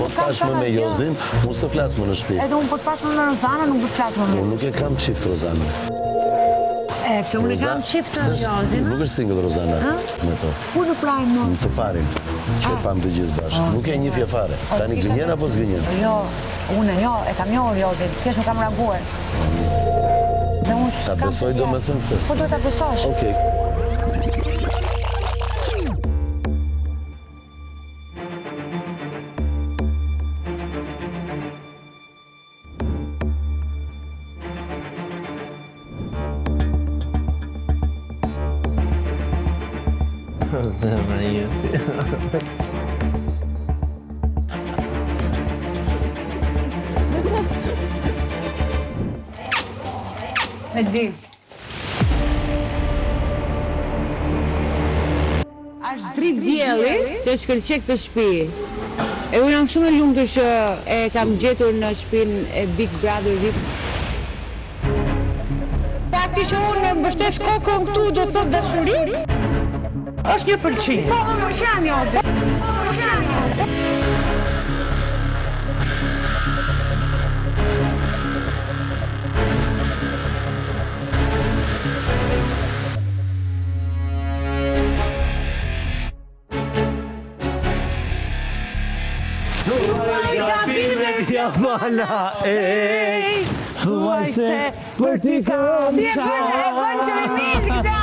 Po të pashme me Jozin, unë s'të flasë më në shtëpi. Edhe unë po të pashme me Rozana, nuk do të flasë më me. Unë nuk e kam qift Rozana. Pse unë e kam qift Jozin. Nuk është single Rozana me to. Ku në prajmë më? Në të parin, që e pam të gjithë bashkë. Nuk e një fjafare. Tani gënjen apo s'gënjen? Jo, unë e kam njohur Jozin, thjesht nuk kam reaguar. Ta besoj do me thëmë këtë? Po do ta besosh. Okej. Zemra jeti. Me di. Ashtë drit dielli të shkëlqek të shtëpi. E unë jam shumë e lumtur që e kam gjetur në shtëpinë e Big Brother VIP. Fakti që unë mbështes kokën këtu do thot dashuri. Është një pëlqim. Po, më pëlqen Jozi. Ja bala, thuaj se për ti kam Bën qëllimi këta,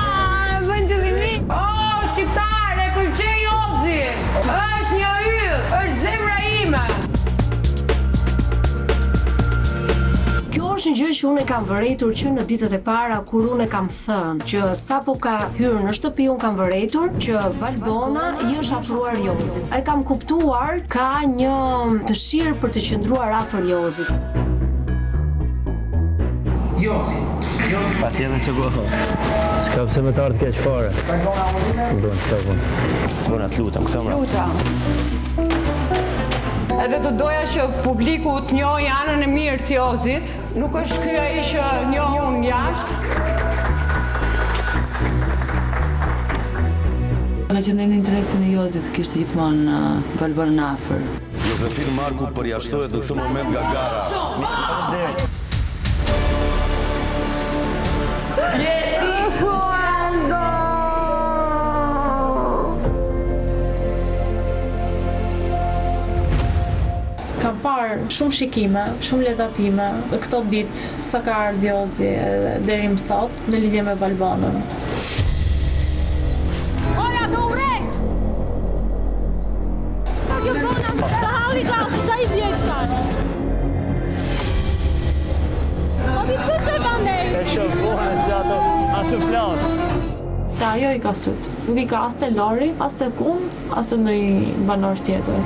bën qëllimi. O, shqiptar, e pëlqej Jozi. Është një yll, është zemra ime. Kjo është një gjë që unë e kam vërejtur që në ditët e para kur unë e kam thënë që sapo ka hyrë në shtëpi unë kam vërejtur që Valbona i është afruar Jozit. E kam kuptuar ka një dëshirë për të qëndruar afër Jozit. Jozi. Pa tjetër që bëho. S'ka pëse me të ardhë keq fare. Bona, të lutëm, këthëm ra. Luta. Edhe të doja që publiku të njohë anën e mirë të Jozit. Nuk është ky ai që njoh unë jashtë. Nga që në interesin e Jozit kishte gjithmonë Valbonën afër. Josefin Marku përjashtohet në këtë moment nga gara. Kam parë shumë shikime, shumë ledatime këto ditë sa ka ardhur Jozi deri më sot në lidhje me Valbonën. Ora, do urrej! Të halli ka, qa i djekë ta? Po di të se bandej? E shofuan që ato asë flasë. Ta ajo i ka sut. Nuk i ka as te Lori, as te Kun, as te ndonjë banor tjetër.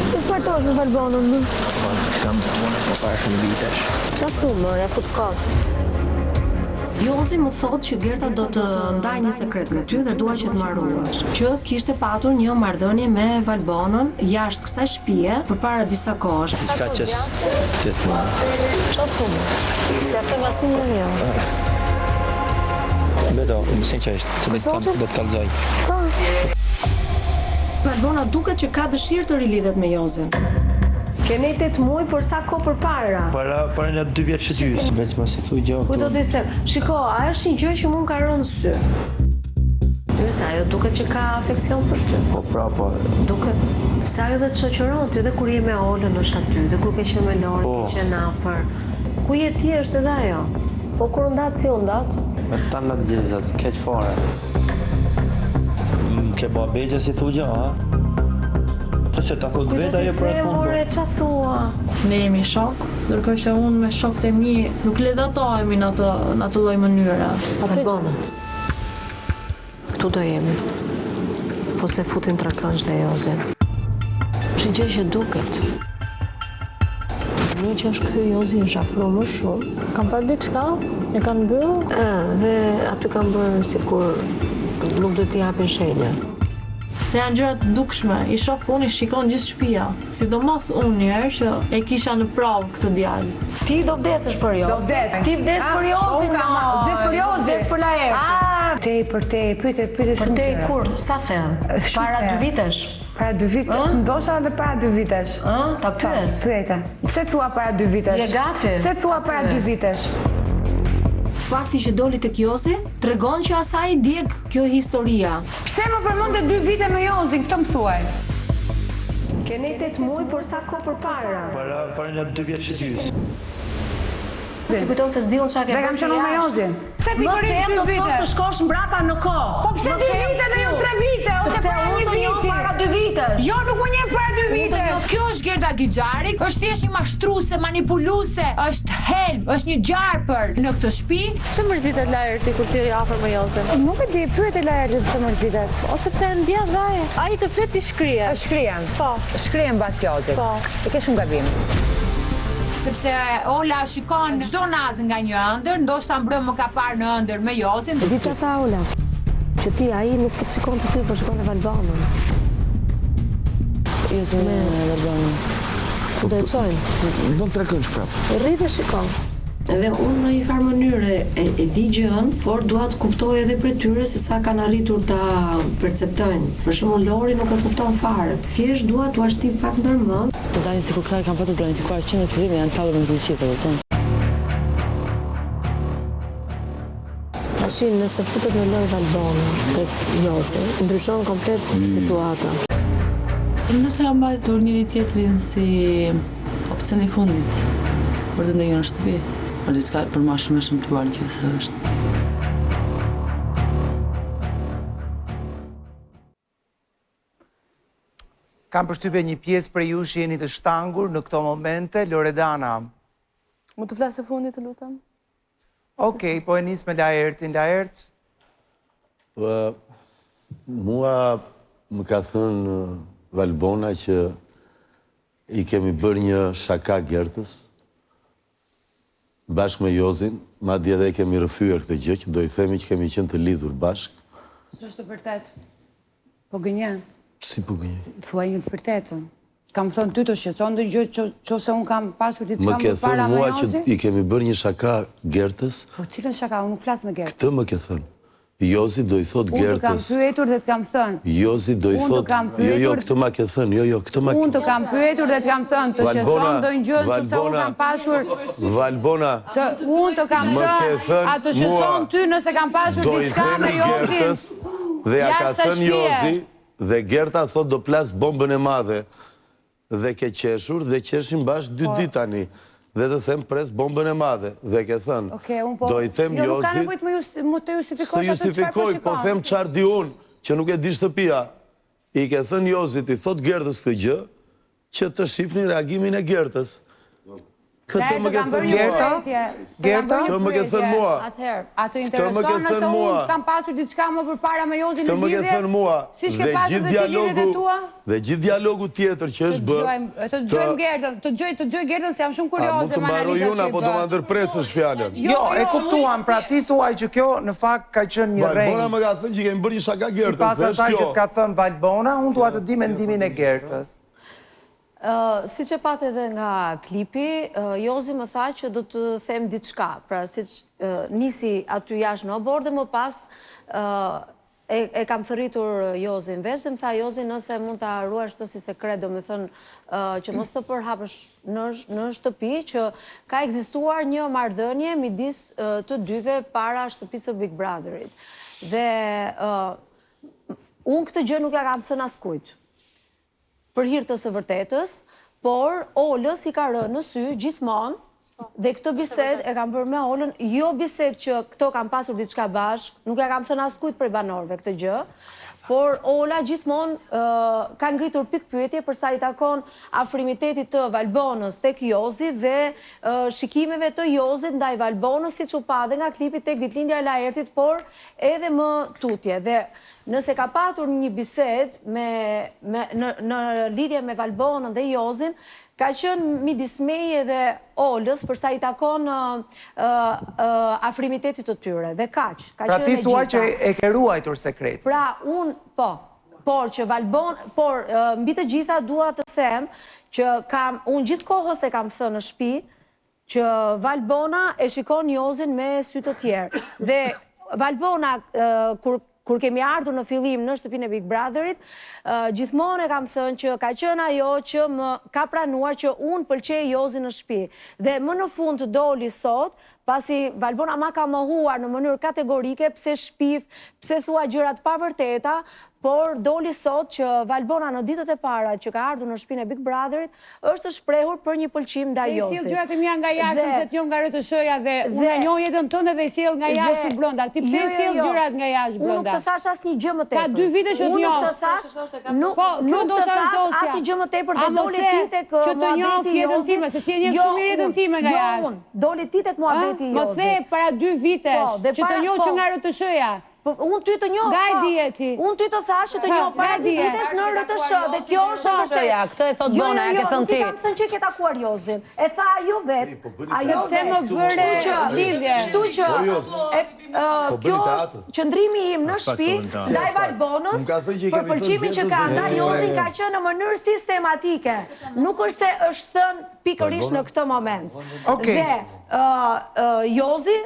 Se s'martosh me Valbonën, në? Kam të mone po parë shumë vitesh. Qa thumë, e fut katë? Jozi më thotë që Gerta do të ndaj një sekret me ty dhe dua që të marruash. Që kishte patur një marrëdhënie me Valbonën jashtë kësaj shtëpie përpara disa kohësh. Ka qës që të ma. Qa thumë? Se a them asin në një. Beto, më sinqerisht, se do të kallëzoj. Valbona duket që ka dëshirë të rilidhet me Jozin. Kene 8 muaj për sa kohë përpara? Para një 2 vjetë që dy. Veç ma si thuj gjohë. Ku do t'i them? Shiko, a është një gjë që mund ka rënë sy. Nëse ajo duket që ka afeksion për ty. Po pra, po. Duket. Se ajo dhe të shoqëron ty dhe kur je me Olën është aty, dhe kur ke qenë me Lori, ke qenë afër. Ku je ti është edhe ajo. Po kur ndat si u ndat? Me të tanë latë zezat, keq fare. Ke ba begja si thuj gjohë, ha? Se ta thot vetë ajo për atë punë. More, qa thua? Ne jemi shok, ndërkohë që unë me shokët e mi nuk ledatohemi në atë lloj mënyre. Valbona. Këtu do jemi. Po se futin trakënç dhe Jozin. Është një gjë që duket. Një që është kthy Jozi është afro më shumë. Kam parë diçka, e kanë mbyll. Dhe aty kanë bërë sikur nuk do t'i japin shenja. Se janë gjëra të dukshme, i shoh unë, i shikon gjithë shtëpia. Sidomos unë një herë që e kisha në provë këtë djalë. Ti do vdesësh për Jozin. Do vdes. Ti vdes për Jozin, Vdes për Jozin. Vdes për Laertin. Pyete Për shumë te gjëra. kur, sa thellë? Para 2 vitesh? Para 2 vite, ndoshta edhe para 2 vitesh. Ta pyes. Pyete. Pse thua para 2 vitesh? Je gati? Pse thua para 2 vitesh? Fakti që doli tek Jozi tregon që asaj djeg kjo historia. Pse më përmendë 2 vite me Jozin, këtë më thuaj. Keni 8 muaj, por sa kohë përpara? Para një 2 vjetë që ty. Ti kujton se s'diun çka ke Dhe kam qenë me Jozin. Pse pikërisht 2 vite? Të shkosh mbrapa në kohë. Po pse 2 vite dhe jo 3 vite ose para 1 viti? Para 2 vitesh. Jo, nuk më njeh para 2 vite. Kjo është Gerda Gixhari, është thjesht një mashtruese, manipuluese, është helm, është një gjarpër në këtë shtëpi. Pse mërzitet Laerti kur ti je afër me Jozin? Nuk e di, pyet e Laerti pse mërzitet. Ose pse ndjen vaj? Ai të flet ti shkrihet. Shkrijem. Po. Shkrijem mbas Jozit. Po. E ke shumë gabim. Sepse Ola shikon çdo natë nga një ëndër, ndoshta mbrëm më ka parë në ëndër me Jozin. Di çfarë tha Ola? Që ti ai nuk të shikon të ty, po shikon e Valbanën. Jozin me Valbanën. Ku do e çojnë? Do të tregoj prapë. Rri dhe shikon. Edhe unë në një farë mënyrë e di gjën, por dua të kuptoj edhe prej tyre se sa kanë arritur ta perceptojnë. Për shembull Lori nuk e kupton fare. Thjesht dua t'u shtyp pak ndërmend. Të dalin si kur këta kanë patur planifikuar që në fillim janë kallur me ndryqite, kupton? Tashin nëse futet në lojë Valbona tek Jozi, ndryshon komplet situata. Ndoshta kanë mbajtur njëri tjetrin si opcion i fundit për të ndjenjur në shtëpi. Për diçka për më shumë të shëmtuar që sa është. Kam përshtypje një pjesë për ju që jeni të shtangur në këto momente, Loredana. Mund të flasë fundit të lutem? Okej, po e nis me Laertin. Laert? Mua më ka thënë Valbona që i kemi bërë një shaka Gertës bashkë me Jozin, madje edhe kemi rrëfyer këtë gjë, që do i themi që kemi qenë të lidhur bashkë. S'është vërtet. Po gënjen. Si po gënjej? Thuaj një të vërtetën. Kam thënë ty të shqetëson ndonjë gjë nëse unë kam pasur diçka Më ke më para thënë me mua Jozin? që i kemi bërë një shaka Gertës, Po cilën shaka, unë nuk flas me Gertën. këtë më ke thënë. Jozi do i thot Unë të kam Gertës. pyetur dhe të kam thënë. Jozi do i Unë të thot, kam jo, pyetur- këtë ma ke thënë, jo, këtë ma Unë të kam pyetur dhe të kam thënë të shqetëson ndonjë gjë nëse unë kam pasur Valbona, unë të kam Më ke thënë, thënë a të shqetëson mua, ty nëse kam pasur do i diçka me themi Gertës, Jozin? dhe ja ka Jashtë thënë shtëpie. Jozi, dhe Gerta thot do plas bombën e madhe, dhe ke qeshur, dhe qeshim bashkë 2 ditë tani, dhe të them pres bombën e madhe, dhe ke thënë, Okej, unë po. do i them Jo, nuk ka Jozit, nevojë të më të justifikosh s'të atë çfarë po justifikoj, po shikon. them qarë di unë, që nuk e di shtëpia, i ke thënë Jozit, i thot Gertës këtë gjë, që të shifni reagimin e Gertës. Këtë më ke thënë mua. Gerta? Këtë më ke thënë mua. Atëherë, atë Këtë më intereson ke nëse thënë mua. unë kam pasur diçka më përpara me Jozin Këtë në më ke lidhje? thënë mua. Siç ke pasur dhe ti lidhjet e tua? Dhe gjithë dialogu tjetër që është bërë. Të dëgjojmë Gertën, të dëgjoj Gertën se jam shumë A mund kurioze të me mbaroj analizat unë që apo do ma ndërpresësh fjalën? Jo, e kuptuam, pra ti thuaj që kjo në fakt ka qenë një Valbona rrenjë. më ka thënë që kemi bërë një shaka Gertës. Sipas dhe është asaj që kjo. të ka thënë Valbona, unë dua të di mendimin e Gertës. Si që pat edhe nga klipi, Jozi më tha që do të them diçka. Pra, si që nisi aty jashtë në obor dhe më pas e kam thëritur Jozin veç dhe më tha Jozi nëse mund të ruash të si sekret, do me thënë që mos të përhapësh në shtëpi, që ka ekzistuar një marrëdhënie midis të dyve para shtëpisë së Big Brotherit. Dhe unë këtë gjë nuk ja kam thënë askujt për hir të së vërtetës, por Olës i ka rënë në sy gjithmonë, dhe këtë bisedë e kam bërë me Olën, jo bisedë që këto kam pasur diçka bashkë, nuk ja kam thënë askujt prej banorëve këtë gjë, por Ola gjithmonë ka ngritur pikpyetje për sa i takon afrimitetit të Valbonës tek Jozi dhe shikimeve të Jozit ndaj Valbonës, siç u pa dhe nga klipi tek ditëlindja e Laertit, por edhe më tutje. Dhe nëse ka patur një bisedë në lidhje me Valbonën dhe Jozin, ka qenë midis meje dhe Olës për sa i takon afrimitetit të tyre. Dhe kaq. Pra ti thuaj që e ke ruajtur sekretin. Pra unë, por që por mbi të gjitha dua të them që unë gjithë kohës e kam thënë në shtëpi që Valbona e shikon Jozin me sy të tjerë. Dhe Valbona, kur kemi ardhur në fillim në shtëpinë e Big Brotherit, gjithmonë e kam thënë që ka qenë ajo që më ka pranuar që unë pëlqej Jozi në shtëpi. Dhe më në fund të doli sot, pasi Valbona ma ka mohuar në mënyrë kategorike, pse shpif, pse thua gjërat pa vërteta, por doli sot që Valbona në ditët e para që ka ardhur në shtëpinë e Big Brotherit është shprehur për një pëlqim ndaj Jozit. Se i sjell gjërat e mia nga jashtë, se të njoh nga RTS-ja dhe unë njoh jetën tënde dhe i sjell nga jashtë Blonda. Ti pse sjell gjërat nga jashtë Blonda? Unë nuk të thash asnjë gjë më tepër. Ka 2 vite që të njoh. Unë nuk të thash, nuk të thash asnjë gjë më tepër dhe doli ti tek që të njoh jetën time, se ti e njeh shumë mirë jetën time nga jashtë. Doli ti tek muhabeti i Jozit. Më the para 2 vitesh që të njoh që nga RTS-ja. Unë ty të njoh. Nga e dije ti. Unë ty të thash që të njoh para 2 vitesh në RTS dhe kjo është vërtet. Ja, këtë e thot Bona, e ke thënë ti. Jo, nuk i kam thënë që ke takuar Jozin. E tha ajo vet. Ajo sepse më bëre lidhje. Kështu që kjo është qëndrimi im në shtëpi ndaj Valbonës për pëlqimin që ka ndaj Jozin ka qenë në mënyrë sistematike. Nuk është se është thënë pikërisht në këtë moment. Dhe Jozi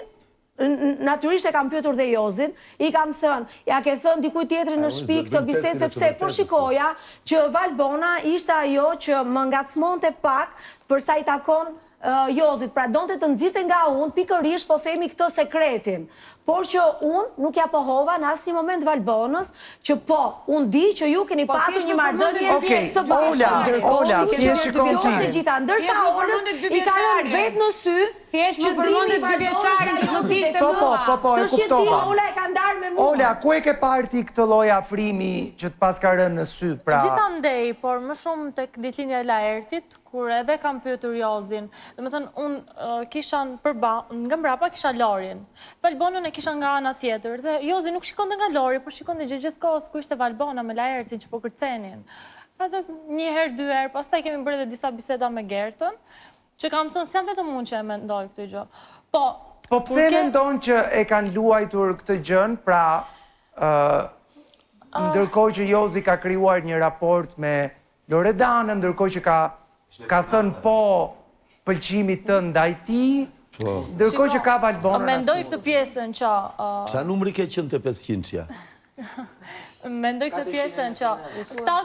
natyrisht e kam pyetur dhe Jozin, i kam thënë, ja ke thënë dikuj tjetër në shtëpi këtë bisedë sepse po shikoja që Valbona ishte ajo që më ngacmonte pak për sa i takon Jozit, pra donte të nxirte nga unë pikërisht po themi këtë sekretin. Por që unë nuk ja pohova në asnjë moment Valbonës që po, unë di që ju keni patur një marrëdhënie së bashku. Ola, si e shikon ti? Ndërsa Olës i ka rënë vetë në sy thjesht më përmendet 2 vjeçarin që më thishte mua. Po, e kuptova. Ola e ka ndarë me mua. Ola, ku e ke parë ti këtë lloj afrimi që të pas ka rënë në sy, pra? Gjithandej, por më shumë tek ditëlindja e Laertit, kur edhe kam pyetur Jozin. Domethënë, unë kisha nga mbrapa kisha Lorin. Valbonën e kisha nga ana tjetër dhe Jozi nuk shikonte nga Lori, por shikonte gjithkohës ku ishte Valbona me Laertin që po kërcenin. Edhe 1 herë, 2 herë, pastaj kemi bërë edhe disa biseda me Gertën, që kam thënë se jam vetëm unë që e mendoj këtë gjë. Po pse mendon që e kanë luajtur këtë gjën, pra ndërkohë që Jozi ka krijuar një raport me Loredanën, ndërkohë që ka thënë po pëlqimit të ndaj ti, ndërkohë që ka Valbonën. Mendoj këtë pjesën që Sa numri ke qenë të 500-ja? Mendoj këtë pjesën që këta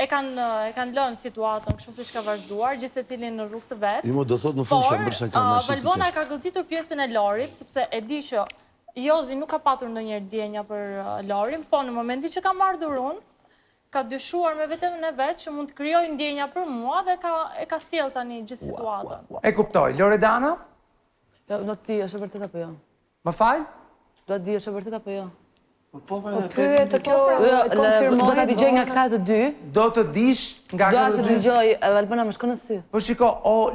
e kanë lënë situatën kështu siç ka vazhduar, gjithë secilin në rrugë të vet. Jo, do thot në fund që mbërsa ka më shumë. Valbona ka goditur pjesën e Lorit, sepse e di që Jozi nuk ka patur ndonjëherë ndjenja për Lorin, po në momentin që kam ardhur unë, ka dyshuar me vetën e vet që mund të krijojë ndjenja për mua dhe e ka sjell tani gjithë situatën. E kuptoj. Loredana? Jo, do të di, është e vërtet apo jo? Më fal? Do të di, është e vërtet apo jo? Po pyet të kjo konfirmoj. Do ta dëgjoj nga këta të dy. Do të dish nga këta të dy. Do ta dëgjoj, Valbona më shkon në sy. Po shiko,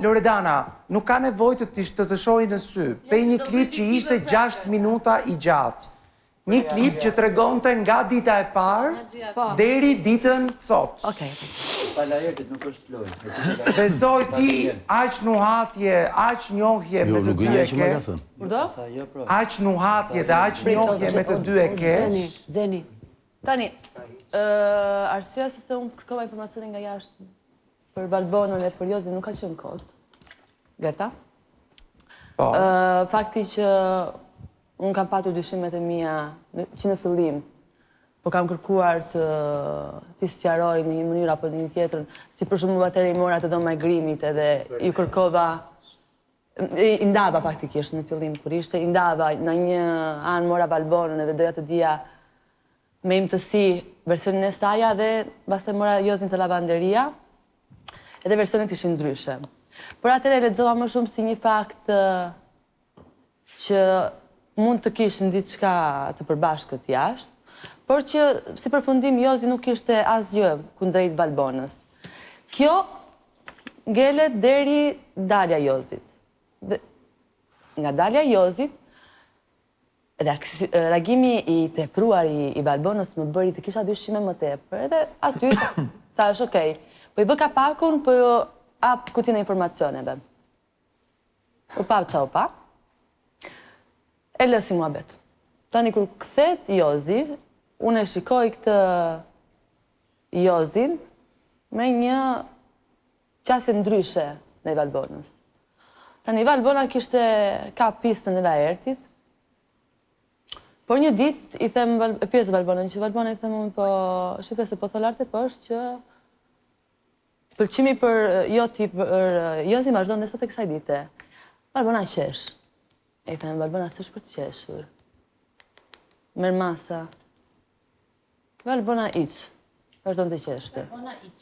Loredana, nuk ka nevojë të të shohë në sy. Pe një klip që ishte 6 minuta i gjatë. Një klip që tregonte nga dita e parë deri ditën sot. Okej. Palajertit nuk është lojë. Besoj ti aq nuhatje, aq njohje me të dy e ke. Kurdo? Aq nuhatje dhe aq njohje me të dy e ke. Zeni. Tani, arsyeja sepse unë kërkova informacione nga jashtë për Valbonën e për Jozin nuk ka qenë kot. Gerta? Po. Fakti që unë kam patur dyshimet e mia që në fillim, po kam kërkuar të sqaroj në një mënyrë apo në një tjetër, si për shembull atëherë i mora të domagrimit edhe ju kërkova, i ndava faktikisht në fillim kur ishte, i ndava në një anë mora Valbonën edhe doja të dija me imtësi versionin e saj dhe pastaj mora Jozin te lavanderia, edhe versionet ishin ndryshe. Por atëherë lexova më shumë si një fakt që mund të kishin diçka të përbashkët jashtë, por që si përfundim Jozi nuk ishte asgjë kundrejt Valbonës. Kjo ngelet deri dalja Jozit. Nga dalja Jozit, reagimi i tepruar i Valbonës më bëri të kisha dyshime më tepër, edhe aty thash, okej, po i bë kapakun, po jo hap kutinë e informacioneve. U pa çau pa. E lësi muhabet. Tani kur kthehet Jozi, unë e shikoj këtë Jozin me një qasje ndryshe në Valbonës. Tani Valbona kishte ka pistën e Laertit, Por një dit i them pjesë Valbonën, që Valbona i them unë po shife se po thëllarte po është që pëlqimi për Jozi ma zhdojnë nësot e kësaj dite. Valbona qesh. E i them, Valbona së është për të qeshur. Merë masa. Valbona iq. Vazhdojnë të qeshte. Valbona iq.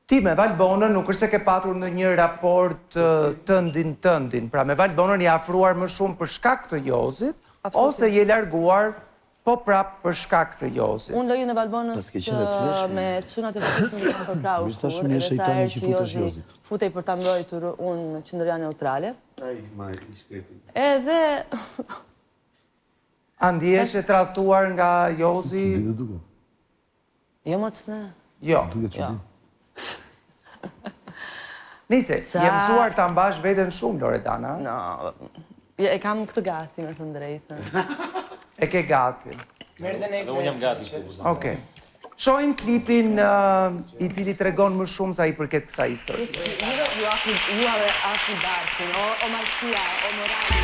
Ti me Valbonën nuk është se ke patur në një raport tëndin. Pra me Valbonën i afruar më shumë për shkak të Jozit, ose je larguar po prap për shkak të Jozit. Unë lojën e Valbonës me cunat e fëtës në për krau shkur, edhe sa e që Jozi futej për ta mbrojtur unë qëndërja neutrale. Edhe... Andi eshe tradhtuar nga Jozi? Jo më të ne. Jo. Nise, je mësuar të ambash veten shumë, Loredana? E kam këtë gati, me të drejtën. E ke gati? Unë jam gati këtu. Okej. Shohim klipin i cili tregon më shumë sa i përket kësaj histori. Ju ave akidartin, o marcia, o morali.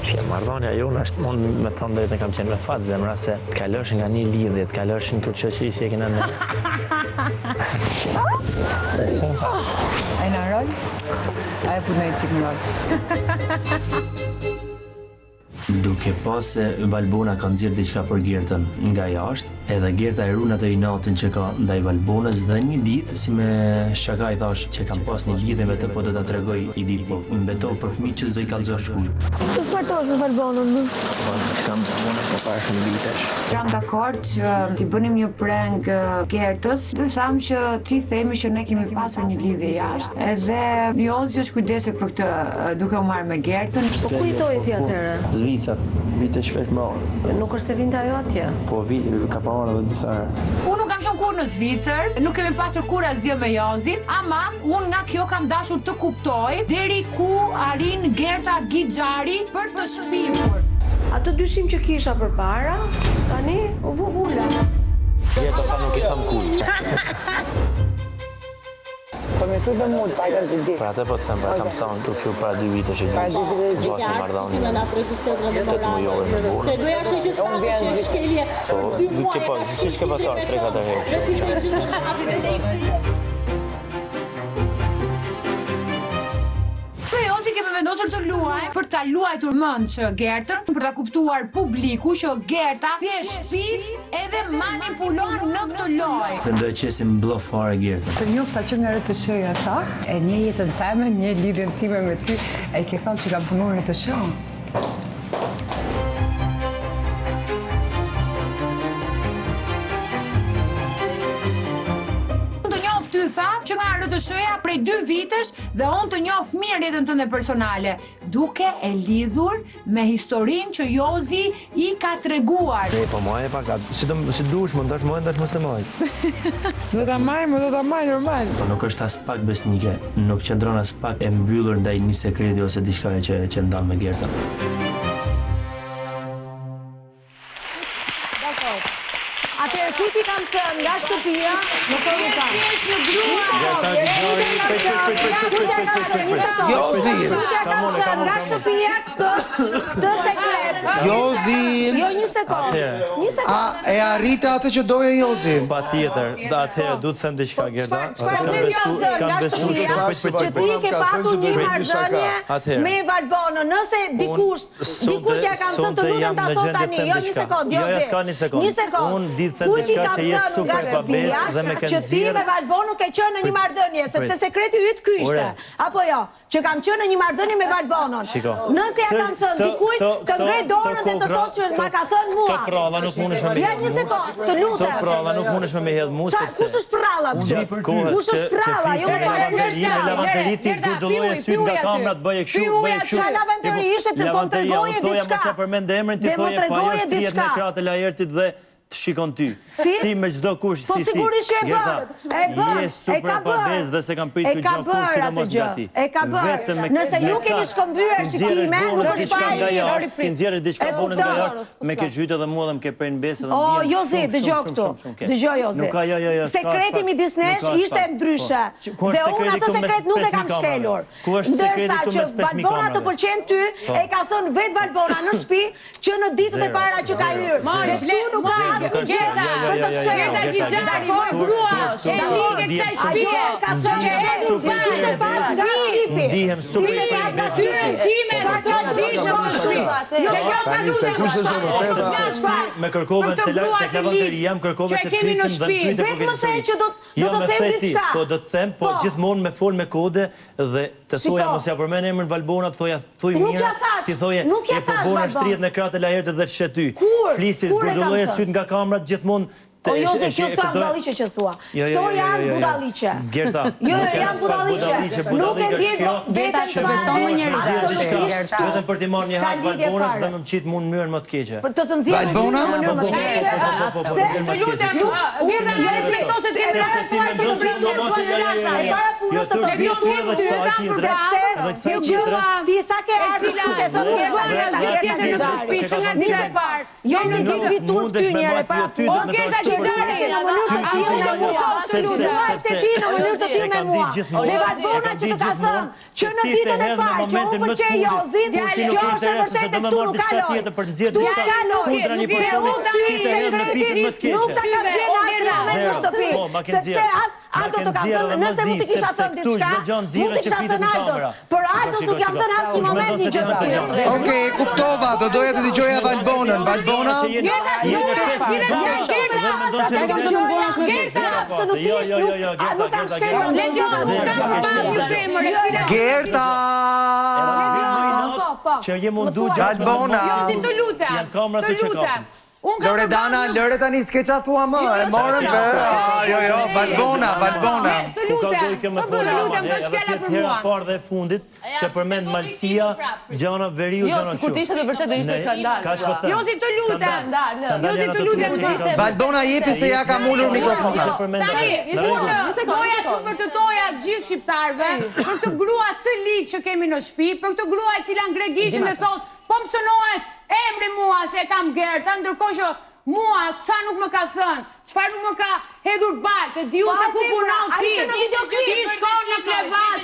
Që marrëdhënia jonë është, unë me thënë drejtën kam qenë me fat zemra se të kalosh nga një lidhje, të kalosh në këtë shoqëri si e kena ne. Ai në rol? Ai punoj çik në rol. Duke pas se Valbona ka nxjerrë diçka për Gertën nga jashtë, edhe Gerta e ruan atë inatin që ka ndaj Valbonës dhe një ditë si me shaka i thash që kam pas një lidhje me të po do ta tregoj i ditë po mbetoj për fëmijë që s'do i kallëzoj shkullë. Se smartosh me Valbonën më? Kam Valbonën po para shumë vitesh. Jam dakord që t'i bënim një preng Gertës, dhe tham që ti themi që ne kemi pasur një lidhje jashtë, edhe Jozi është kujdesur për këtë duke u marrë me Gertën. Po ku jetoje ti atëherë? Zvicat, vite shpesh më orë. Nuk është se vinte ajo atje? Po ka pa orë dhe disa herë. Unë nuk kam qenë kur në Zvicër, nuk kemi pasur kur asgjë me Jozin, ama unë nga kjo kam dashur të kuptoj deri ku arrin Gerta Gixhari për të shpifur. Atë dyshim që kisha përpara, tani u vuvula. Gerta ta nuk i tham kuj. Po me të dhe mund, pa i kanë të di. Pra atë po të them, pra kam thonë të këshu para 2 vite që Para 2 vite që gjithë marrëdhënie. Në nga tregusetra dhe Të më jove me burë. Te doja që s'ka që shkelje. Po, si shke pasar 3-4 herë. Jozi kemi vendosur të luaj për ta luajtur mend që Gertën, për ta kuptuar publiku që Gerta thjesht shpif edhe manipulon në këtë lojë. Mendoj që si mbllë fare Gertën. Të njofta që nga RTS-ja ta, e një jetën time, një lidhjen time me ty, e ke thënë që kam punuar në RTS. Që nga RTS-ja prej 2 vitesh dhe unë të njoh mirë jetën tënde personale, duke e lidhur me historinë që Jozi i ka treguar. Po moje pak, si dush, më ndash moje, ndash më se moje. Do ta marr normal. Po nuk është as pak besnike, nuk qëndron as pak e mbyllur ndaj një sekreti ose diçka që ndan me Gertën. Atëherë kujti kam thënë nga shtëpia, në thonë ta. Jozi! Nga shtëpia të sekret. Jozi! Jo, një sekundë. A e arrita atë që doje Jozi? Patjetër, atëherë du të them diçka Gerta. Nga shtëpia që ti ke patur një marrëdhënie me Valbonën. Nëse dikush ja kam thënë të lutem ta thot tani. Jo, një sekundë, Jo, s'ka një sekundë. Unë di të them diçka që je super babes dhe me kanë që ti me Valbonën ke qenë në një marrëdhënie, sepse sekreti yt ky ishte. Apo jo, që kam qenë në një marrëdhënie me Valbonën. Nëse ja kam thënë dikujt të ngrej dorën dhe të thotë që ma ka thënë mua. Të pralla nuk mundesh me Ja një sekondë, të lutem. Të pralla nuk mundesh me hedh mua sepse. Kush është pralla? Kush është pralla? Jo, kush është pralla? Lavanteri zgurdulloje syt nga kamera të bëje kështu, Çfarë lavanteri ishte të po tregoje diçka? Mos e përmend emrin ti thoje pa ajo strihet në kratë e Laertit dhe shikon ty. Si? Ti me çdo kush Po sigurisht që e bën. E bën. Je super pa bezë dhe se kam pritur E ka gjë kush bërë atë sidomos gjë. nga ti. E ka bërë. Nëse ju keni shkëmbyer shikime, nuk është fare. Ti nxjerrësh diçka bonën nga jashtë, me ke gjytë dhe mua dhe më ke prej në besë dhe O, Jozi, dëgjoj këtu. Dëgjoj, Jozi. Sekreti midis nesh ishte ndryshe. Dhe unë atë sekret nuk e kam shkelur. Ndërsa që Valbona të pëlqen ty, e ka thënë vetë Valbona në shtëpi që në ditët e para që ka hyrë. Dhe këtu nuk ka asnjë gjë për të fshehur. Ndihem super me kërkove të lavanteri jam kërkove që të kristin dhe të pyte vetëm se që do të them diçka. Po do të them, po gjithmonë me fol me kode dhe të thoja mos ja përmend emrin Valbona, të thoja thuj mirë, ti thoje e përbona shtrihet në kratë lajerte dhe të shet ty. Flisi zgurdulloje syt nga kamrat gjithmonë. O Jozi, kjo këto budalliqe që thua. Këto janë budalliqe. Gerta. Jo, janë budalliqe. Nuk e ndjek vetëm të beson në njerëz. Vetëm për t'i marrë një hak Valbonës dhe më qit mund mënyrën më të keqe. Për të të nxjerrë në mënyrë më të keqe. Se të lutem, mirë dhe respekto se të respektuar se të bëjmë në rasta. E para punës të të bëjmë se ti sa ke ardhur duke thënë një bërë zgjidhje në shtëpi që nga nisë e parë. Jo në do të vitur ty njëre para punës. Në mënyrë të tillë me mua, se ti në mënyrë të tillë me mua. Dhe Valbona që të ka thënë që në ditën e parë që unë pëlqej Jozin, kjo është e vërtetë këtu nuk ka lojë. Këtu ka lojë. Unë ty sekretin nuk ta kam vjenë asnjë në shtëpi. Sepse Aldo të kam thënë, nëse mu të kisha thënë diçka, mu të kisha thënë Aldos. Por Aldos nuk jam thënë asnjë moment një gjë të tillë. Okej, kuptova, do doja të dëgjoja Valbonën. Valbona? Gerta! Që je mundu gjatë Valbona! Të lutem. Loredana, lëre tani s'ke qa thua më, e morën për... Jo, Valbona. Të lutem, është fjala për mua. Parë dhe fundit, që përmend malësia, gjana veriu, gjana Jo, kur të ishte të vërtet do ishte skandal. Jozi, të lutem. Valbona jepi se ja ka mullur mikrofona. Tani, unë doja të vërtetoja gjithë shqiptarve për këtë grua të ligë që kemi në shtëpi, për këtë grua e cila ngregishin dhe thotë, po më cënohet emri mua se e kam Gerta, ndërkohë që mua ca nuk më ka thënë, çfarë nuk më ka hedhur balë, di unë se ku punon ti. Ti shkon në krevat,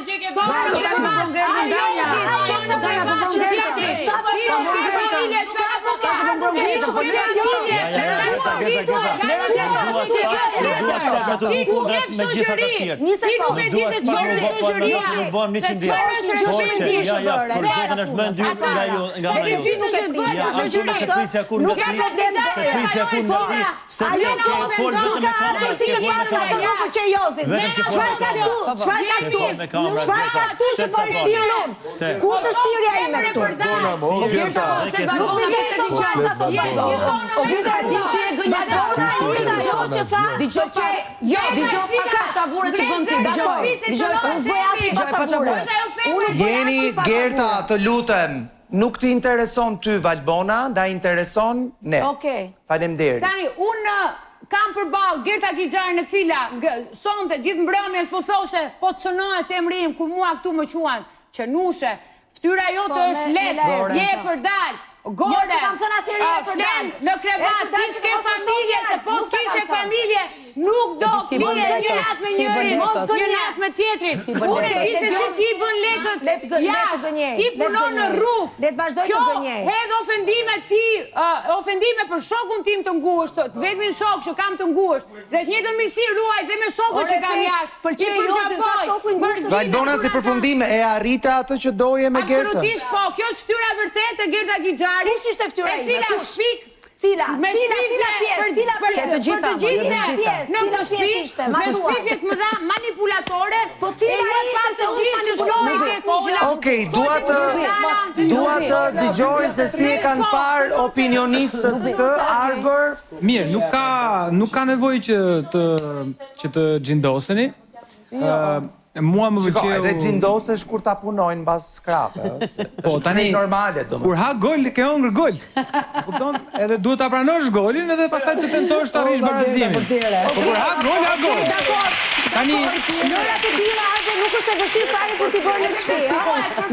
Kush është thirrja ime këtu? Jeni, Gerta, të lutem, nuk t'i intereson ty Valbona, da intereson ne. Faleminderit. Tani, unë kam përballë Gerta Gixharin e cila sonte gjithë mbrëmjen po thoshte, po të cënohet emri im, ku mua këtu më quan, që nushe, fytyra jote është lehtë, je për dal. Gore, flen në krevat, ti s'ke familje, se po t'kishe familje, nuk do flije një natë me njërin, një natë me tjetrin. Unë e di se si ti bën lekët jashtë, ti punon në rrugë. Kjo hedh ofendime për shokun tim të ngushtë, të vetmin shok që kam të ngushtë, dhe të njëjtën mirësi ruaj dhe me shokun që kam jashtë. Valbona, si përfundim, e arrita atë që doje me Gerta? Absolutisht po, kjo është fytyra vërtetë e Gerta Gixharit. Kush ishte fytyra ime? E cila shpik Cila pjesë? Për të gjithë në të shpik, me shpifjet më dha manipulatore, po cila ishte se gjithë që shkojnë e kolla. Okej, dua të dëgjoj se si e kanë parë opinionistët të Arbër. Mirë, nuk ka nevojë që të xhindoseni. Mua më pëlqeu... Edhe gjindosesh kur ta punojnë bas skrape. Po, tani, normale, kur ha gol, ke hongër gol. Kupton? Edhe duhet ta pranosh golin edhe pastaj të tentosh të arrish barazimin. Po kur ha gol. Tani, lëra të tilla nuk është e vështirë fare për t'i bërë në shtëpi.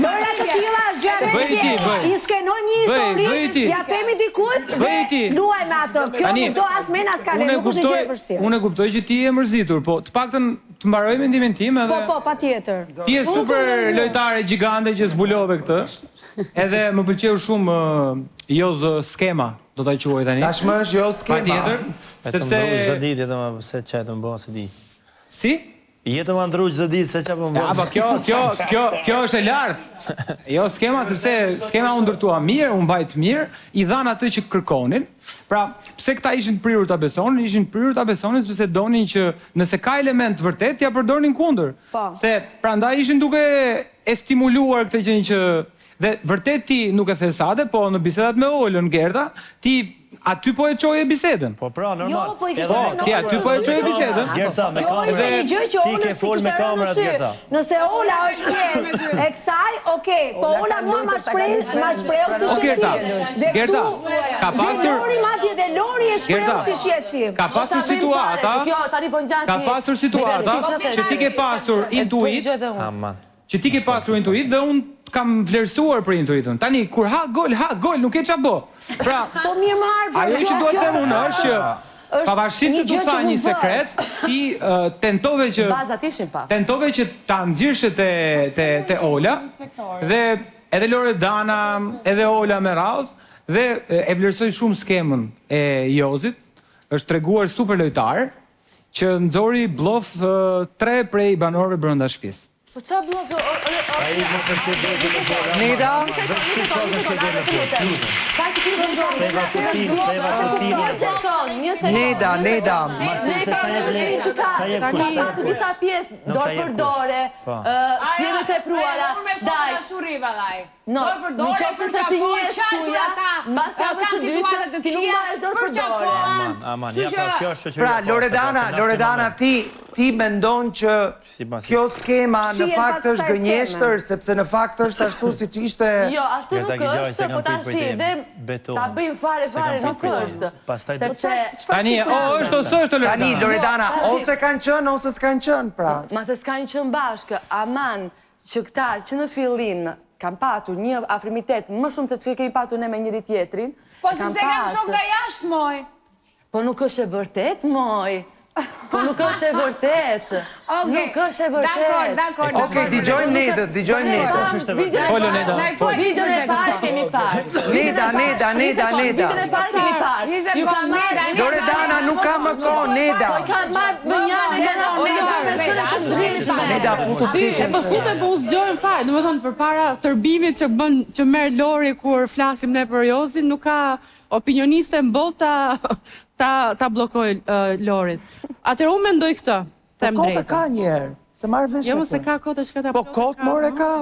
Lëra të tilla është gjë e vërtetë. I skenoj një histori, ja themi dikujt dhe luaj me atë. Kjo nuk do as men as kalë, nuk është gjë e vështirë. Unë e kuptoj që ti je mërzitur, po të paktën të mbaroj mendimin tim edhe... Po, patjetër. Ti je super lojtare gjigande që zbulove këtë. Edhe më pëlqeu shumë Joz skema, do ta quaj tani. Tashmë është jo skema. Patjetër, sepse Zadit jetë më se çfarë më bën se di. Si? Jetë më ndruq Zadit se çfarë më bën. Ja, po kjo është e lartë. Jo skema, sepse skema u ndërtua mirë, u mbajt mirë, i dhan atë që kërkonin. Pra, pse këta ishin prirur ta besonin? Ishin prirur ta besonin sepse donin që nëse ka element vërtet, ja përdornin kundër. Se prandaj ishin duke e stimuluar këtë gjë që dhe vërtet ti nuk e the sade, po në bisedat me Olën Gerta, ti aty po e çoje bisedën. Po pra, normal. Jo, po i kishte rënë. Ti aty po e çoje bisedën. Gerta me kamerë. Ti ke fol me kamerat Gerta. Nëse Ola është pjesë e kësaj, okay, po Ola mua ma shpreh si shqetësim. Gerta, ka pasur Lori madje dhe Lori e shpreh si shqetësim. Ka pasur situata. Ka pasur situata që ti ke pasur intuit. Që ti ke pasur intuit dhe unë kam vlerësuar për intuitën. Tani, kur ha gol, nuk e qa bo. Pra, ajo që duhet them unë është që pavarësisht se të tha një sekret, ti tentove që ta nxirrshe te Ola, dhe edhe Loredana, edhe Ola me radhë, dhe e vlerësoj shumë skemën e Jozit, është treguar super lojtar, që nxori blof 3 prej banorëve brenda shtëpisë. Po qa blok? Neda? Neda. Disa pjesë do përdore, si edhe të pruara. No, në qëpë se të njështë tuja, mbas ja për të dytë, ti nuk marrë do përdore. Aman, ja kjo është që... Pra, Loredana, ti mendon që kjo skema në fakt është gënjeshtër, sepse në fakt është ashtu si që ishte... Jo, ashtu nuk është, po ta shi, dhe ta bëjmë fare, nuk është. Tani, është ose është Loredana? Tani, Loredana, ose kanë qënë, ose s'kanë qënë, pra. Ma se s'kanë qënë bashkë, aman që këta që në fillim kam patur një afrimitet më shumë se që kemi patur ne me njëri tjetrin. Po sepse kam shumë nga jashtë, moj. Po nuk është e vërtet, moj. Po nuk është e vërtet. Nuk është e vërtet. Dakor. Okej, dëgjojmë Nedën. Videon e parë kemi parë. Neda. Videon e parë kemi parë. Loredana nuk ka më kohë, Neda. Po ka marrë më njërë. Neda, futu E po fute po u zgjojnë fare, do me thonë për para tërbimit që merë Lori kur flasim ne për Jozin, nuk ka opinioniste në botë ta blokoj Lorit. Atëherë unë mendoj këtë, them drejtë. Po kote ka njerë, se marrë vesh me Jo, më se ka kote shketa. Po kote more ka.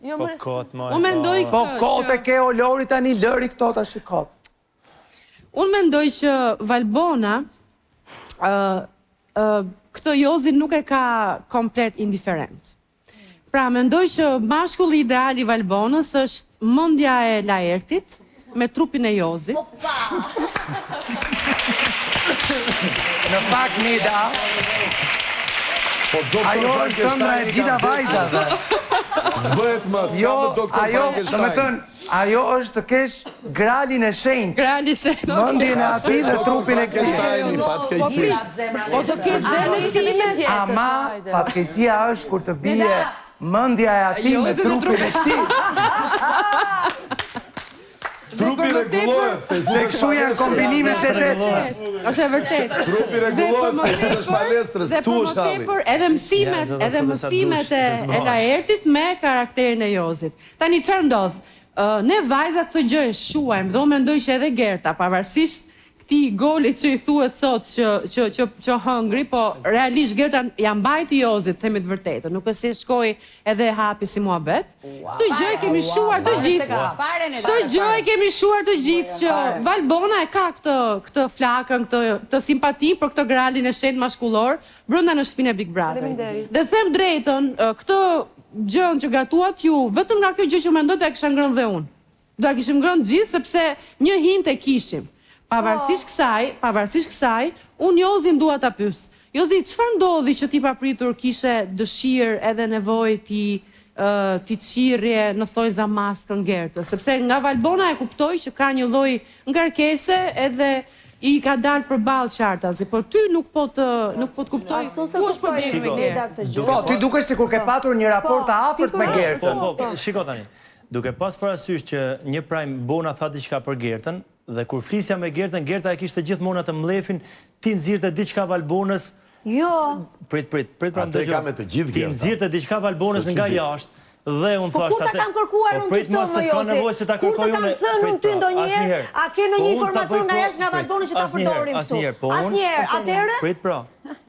Unë mendoj këtë. Po kote ke o Lori tani lëri këto ta shikot. Unë mendoj që Valbona këtë Jozin nuk e ka komplet indiferent. Pra, mendoj që mashkulli ideal i Valbonës është mendja e Laertit me trupin e Jozit. Në fakt, Neda, ajo është ëndra e gjitha vajzave. Zbëhet më, s'ka më doktor Frankenstein. Ajo është të kesh gralin e shenjtë. Mendjen e atij dhe trupin e këtij. Po të kesh dhe mësimet. Ama, fatkeqësia është kur të bie mendja e atij me trupin e këtij. Trupi rregullohet, se kështu janë kombinimet e lehtëshme. Është e vërtet. Trupi rregullohet, se këtu është palestrës, këtu është halli. Edhe mësimet e Laertit me karakterin e Jozit. Tani çfarë ndodh? Ne vajzat këtë gjë e shuajmë dhe unë mendoj që edhe Gerta, pavarësisht këtij goli që i thuhet sot që hëngri, po realisht Gerta ja mbajti Jozit, themi të vërtetën, nuk është se shkoi edhe e hapi si muhabet. Këtë gjë e kemi shuar të gjithë. Këtë gjë e kemi shuar të gjithë që Valbona e ka këtë flakën, këtë simpati për këtë gralin e shenjtë maskullor brenda në shtëpinë e Big Brother. Dhe them drejtën, këtë gjën që gatuat ju, vetëm nga kjo gjë që mendoj ta kisha ngrënë dhe unë. Do ta kishim ngrënë gjithë sepse një hint e kishim. Pavarësisht kësaj, unë Jozin dua ta pyes. Jozi, çfarë ndodhi që ti papritur kishe dëshirë edhe nevojë ti çirrje në thojza maskën Gertës, sepse nga Valbona e kuptoj që ka një lloj ngarkese edhe i ka dalë përballë qartazi, por ty nuk po të kuptoj. Ku është problemi me Gertën? Po, ty dukesh sikur ke patur një raport të afërt me Gertën. Po, shiko tani. Duke pas parasysh që një prajm Bona tha diçka për Gertën, dhe kur flisja me Gertën, Gerta e kishte gjithmonë atë mllefin, ti nxirrte diçka Valbonës. Jo. Prit pra atë ka me të gjithë Gerta. Ti nxirrte diçka Valbonës nga jashtë. Dhe unë thashtë atë... Po kur ta kam kërkuar unë ty këtë më Jozi? Kur të kam thënë unë ty ndonjëherë? A ke në një informacion nga jashtë nga Valboni që ta përdorim këtu? Asnjëherë. Atëherë? Prit pra.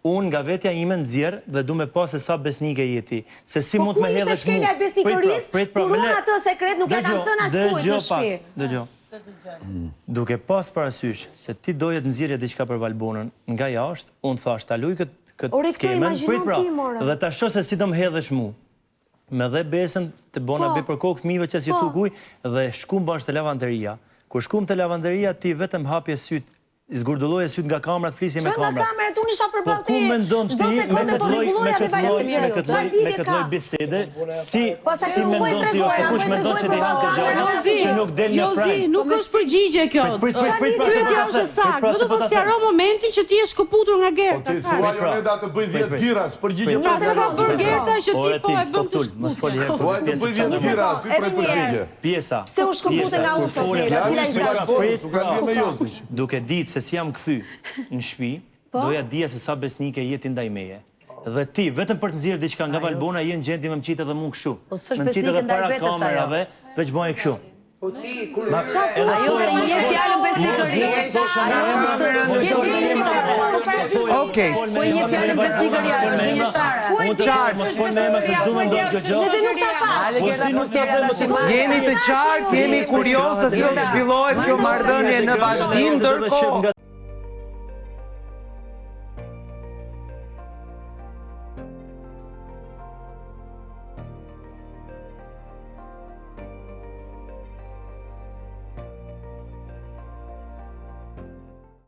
Unë nga vetja ime nxjerr dhe du me pa se sa besnike jeti. Se si mund të më hedhësh mua. Po ku ishte shkelja e besnikërisë? Kur unë atë sekret nuk e kam thënë askujt në shtëpi. Dëgjoj. Duke pas parasysh se ti doje të nxjerrje diçka për Valbonën nga jashtë, unë thash ta luaj këtë skemen. Prit pra. Dhe ta shoh se si do më hedhësh mua. Me dhe besën të bona bëj për kokë fëmijëve që si thukuj dhe shkum bash të lavanderia. Kur shkum të lavanderia, ti vetëm hapje syt, zgurdulloje syt nga kamerat, flisje me kamerat. Që nga kamerat, unë isha përballë ti, çdo sekondë po rregulloja dhe me këtë lloj bisede, si mendon ti ose kush mendon se ti han këtë gjë, që nuk del në prajm. Jozi, nuk është përgjigje kjo. Pyetja është saktë, vetëm po sqaro momentin që ti je shkëputur nga Gerta. Po ti thua Joneda të bëj 10 girash, përgjigje pas. Ka bërë Gerta që ti po e bën të shkëputur. Thuaj të bëj 10 gira, ti për përgjigje. Pjesa. Pse u shkëpute nga unë Sofia? Duke ditë se si jam kthy në shtëpi, doja dija se sa besnike jeti ndaj meje. Dhe ti, vetëm për të nxjerrë diçka nga Valbona, je në gjendje me më qitë edhe mua kështu. Më qitë edhe para kamerave, veç bëj kështu. Po ti, kur... Ajo se një fjalën besnikëri. Okej. Po një fjalën besnikëri, është gënjeshtare. Qartë. Mos fol me se s'du më ndonë kjo gjë. Dhe nuk ta thash. Jemi të qartë, jemi kurioz se si do të zhvillohet kjo marrëdhënie në vazhdim, ndërkohë